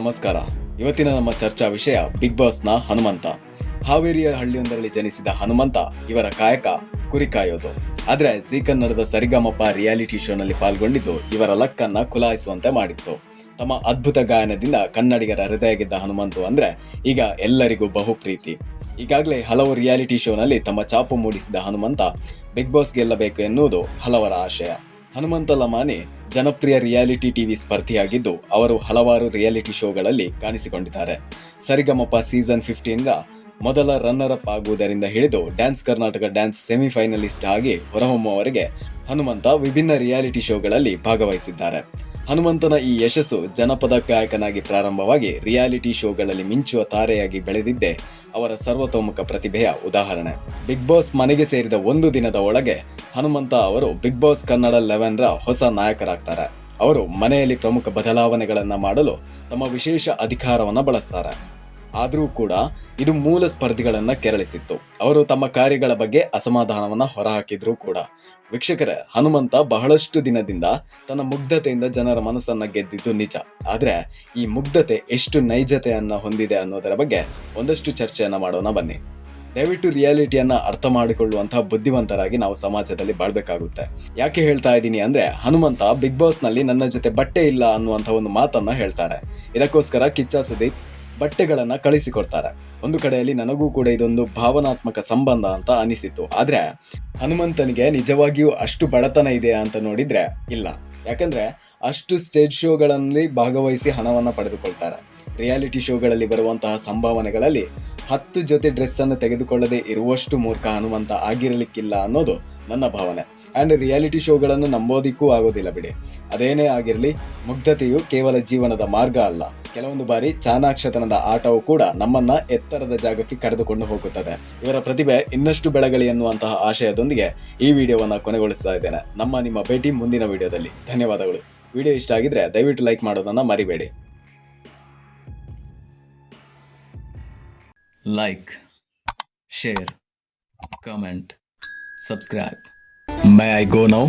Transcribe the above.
ನಮಸ್ಕಾರ. ಇವತ್ತಿನ ನಮ್ಮ ಚರ್ಚಾ ವಿಷಯ ಬಿಗ್ ಬಾಸ್ನ ಹನುಮಂತ. ಹಾವೇರಿಯ ಹಳ್ಳಿಯೊಂದರಲ್ಲಿ ಜನಿಸಿದ ಹನುಮಂತ ಇವರ ಕಾಯಕ ಕುರಿ ಕಾಯೋದು. ಆದ್ರೆ ಜೀ ಕನ್ನಡದ ಸರಿಗಮಪ ರಿಯಾಲಿಟಿ ಶೋನಲ್ಲಿ ಪಾಲ್ಗೊಂಡಿದ್ದು ಇವರ ಲಕ್ಕನ್ನ ಕುಲಾಯಿಸುವಂತೆ ಮಾಡಿತ್ತು. ತಮ್ಮ ಅದ್ಭುತ ಗಾಯನದಿಂದ ಕನ್ನಡಿಗರ ಹೃದಯ ಗೆದ್ದ ಹನುಮಂತು ಅಂದ್ರೆ ಈಗ ಎಲ್ಲರಿಗೂ ಬಹು ಪ್ರೀತಿ. ಈಗಾಗಲೇ ಹಲವು ರಿಯಾಲಿಟಿ ಶೋನಲ್ಲಿ ತಮ್ಮ ಚಾಪು ಮೂಡಿಸಿದ ಹನುಮಂತ ಬಿಗ್ ಬಾಸ್ ಗೆಲ್ಲಬೇಕು ಎನ್ನುವುದು ಹಲವರ ಆಶಯ. ಹನುಮಂತ ಲಮಾನಿ ಜನಪ್ರಿಯ ರಿಯಾಲಿಟಿ ಟಿವಿ ಸ್ಪರ್ಧಿಯಾಗಿದ್ದು ಅವರು ಹಲವಾರು ರಿಯಾಲಿಟಿ ಶೋಗಳಲ್ಲಿ ಕಾಣಿಸಿಕೊಂಡಿದ್ದಾರೆ. ಸರಿಗಮಪ ಸೀಸನ್ 15 ಮೊದಲ ರನ್ನರ್ ಅಪ್ ಆಗುವುದರಿಂದ ಹಿಡಿದು ಡ್ಯಾನ್ಸ್ ಕರ್ನಾಟಕ ಡ್ಯಾನ್ಸ್ ಸೆಮಿಫೈನಲಿಸ್ಟ್ ಆಗಿ ಹೊರಹೊಮ್ಮುವವರೆಗೆ ಹನುಮಂತ ವಿಭಿನ್ನ ರಿಯಾಲಿಟಿ ಶೋಗಳಲ್ಲಿ ಭಾಗವಹಿಸಿದ್ದಾರೆ. ಹನುಮಂತನ ಈ ಯಶಸ್ಸು ಜನಪದ ಗಾಯಕನಾಗಿ ಪ್ರಾರಂಭವಾಗಿ ರಿಯಾಲಿಟಿ ಶೋಗಳಲ್ಲಿ ಮಿಂಚುವ ತಾರೆಯಾಗಿ ಬೆಳೆದಿದ್ದೇ ಅವರ ಸರ್ವತೋಮುಖ ಪ್ರತಿಭೆಯ ಉದಾಹರಣೆ. ಬಿಗ್ ಬಾಸ್ ಮನೆಗೆ ಸೇರಿದ ಒಂದು ದಿನದ ಒಳಗೆ ಹನುಮಂತ ಅವರು ಬಿಗ್ ಬಾಸ್ ಕನ್ನಡ 11ರ ಹೊಸ ನಾಯಕರಾಗ್ತಾರೆ. ಅವರು ಮನೆಯಲ್ಲಿ ಪ್ರಮುಖ ಬದಲಾವಣೆಗಳನ್ನ ಮಾಡಲು ತಮ್ಮ ವಿಶೇಷ ಅಧಿಕಾರವನ್ನ ಬಳಸ್ತಾರೆ. ಆದರೂ ಕೂಡ ಇದು ಮೂಲ ಸ್ಪರ್ಧಿಗಳನ್ನ ಕೆರಳಿಸಿತ್ತು. ಅವರು ತಮ್ಮ ಕಾರ್ಯಗಳ ಬಗ್ಗೆ ಅಸಮಾಧಾನವನ್ನ ಹೊರಹಾಕಿದ್ರು ಕೂಡ. ವೀಕ್ಷಕರೇ, ಹನುಮಂತ ಬಹಳಷ್ಟು ದಿನದಿಂದ ತನ್ನ ಮುಗ್ಧತೆಯಿಂದ ಜನರ ಮನಸ್ಸನ್ನ ಗೆದ್ದಿದ್ದು ನಿಜ. ಆದ್ರೆ ಈ ಮುಗ್ಧತೆ ಎಷ್ಟು ನೈಜತೆಯನ್ನ ಹೊಂದಿದೆ ಅನ್ನೋದರ ಬಗ್ಗೆ ಒಂದಷ್ಟು ಚರ್ಚೆಯನ್ನ ಮಾಡೋಣ ಬನ್ನಿ. ದಯವಿಟ್ಟು ರಿಯಾಲಿಟಿಯನ್ನ ಅರ್ಥ ಮಾಡಿಕೊಳ್ಳುವಂತಹ ಬುದ್ಧಿವಂತರಾಗಿ ನಾವು ಸಮಾಜದಲ್ಲಿ ಬಾಳ್ಬೇಕಾಗುತ್ತೆ. ಯಾಕೆ ಹೇಳ್ತಾ ಇದ್ದೀನಿ ಅಂದ್ರೆ, ಹನುಮಂತ ಬಿಗ್ ಬಾಸ್ ನಲ್ಲಿ ನನ್ನ ಜೊತೆ ಬಟ್ಟೆ ಇಲ್ಲ ಅನ್ನುವಂಥ ಒಂದು ಮಾತನ್ನ ಹೇಳ್ತಾರೆ. ಇದಕ್ಕೋಸ್ಕರ ಕಿಚ್ಚ ಸುದೀಪ್ ಬಟ್ಟೆಗಳನ್ನ ಕಳಿಸಿಕೊಡ್ತಾರೆ. ಒಂದು ಕಡೆಯಲ್ಲಿ ನನಗೂ ಕೂಡ ಇದೊಂದು ಭಾವನಾತ್ಮಕ ಸಂಬಂಧ ಅಂತ ಅನಿಸಿತು. ಆದ್ರೆ ಹನುಮಂತನಿಗೆ ನಿಜವಾಗಿಯೂ ಅಷ್ಟು ಬಡತನ ಇದೆಯಾ ಅಂತ ನೋಡಿದ್ರೆ ಇಲ್ಲ. ಯಾಕಂದ್ರೆ ಅಷ್ಟು ಸ್ಟೇಜ್ ಶೋಗಳಲ್ಲಿ ಭಾಗವಹಿಸಿ ಹಣವನ್ನ ಪಡೆದುಕೊಳ್ತಾರೆ. ರಿಯಾಲಿಟಿ ಶೋಗಳಲ್ಲಿ ಬರುವಂತಹ ಸಂಭಾವನೆಗಳಲ್ಲಿ 10 ಜೊತೆ ಡ್ರೆಸ್ ಅನ್ನು ತೆಗೆದುಕೊಳ್ಳದೆ ಇರುವಷ್ಟು ಮೂರ್ಖ ಹನುಮಂತ ಆಗಿರಲಿಕ್ಕಿಲ್ಲ ಅನ್ನೋದು ನನ್ನ ಭಾವನೆ. ಆ್ಯಂಡ್ ರಿಯಾಲಿಟಿ ಶೋಗಳನ್ನು ನಂಬೋದಿಕ್ಕೂ ಆಗೋದಿಲ್ಲ ಬಿಡಿ. ಅದೇನೇ ಆಗಿರಲಿ, ಮುಗ್ಧತೆಯು ಕೇವಲ ಜೀವನದ ಮಾರ್ಗ ಅಲ್ಲ. ಕೆಲವೊಂದು ಬಾರಿ ಚಾಣಾಕ್ಷತನದ ಆಟವು ಕೂಡ ನಮ್ಮನ್ನ ಎತ್ತರದ ಜಾಗಕ್ಕೆ ಕರೆದುಕೊಂಡು ಹೋಗುತ್ತದೆ. ಇವರ ಪ್ರತಿಭೆ ಇನ್ನಷ್ಟು ಬೆಳಗಲಿ ಎನ್ನುವಂತಹ ಆಶಯದೊಂದಿಗೆ ಈ ವಿಡಿಯೋವನ್ನು ಕೊನೆಗೊಳಿಸ್ತಾ ಇದ್ದೇನೆ. ನಿಮ್ಮ ಭೇಟಿ ಮುಂದಿನ ವಿಡಿಯೋದಲ್ಲಿ. ಧನ್ಯವಾದಗಳು. ವಿಡಿಯೋ ಇಷ್ಟ ಆಗಿದ್ರೆ ದಯವಿಟ್ಟು ಲೈಕ್ ಮಾಡೋದನ್ನ ಮರಿಬೇಡಿ. Like, share, comment, subscribe. May I go now?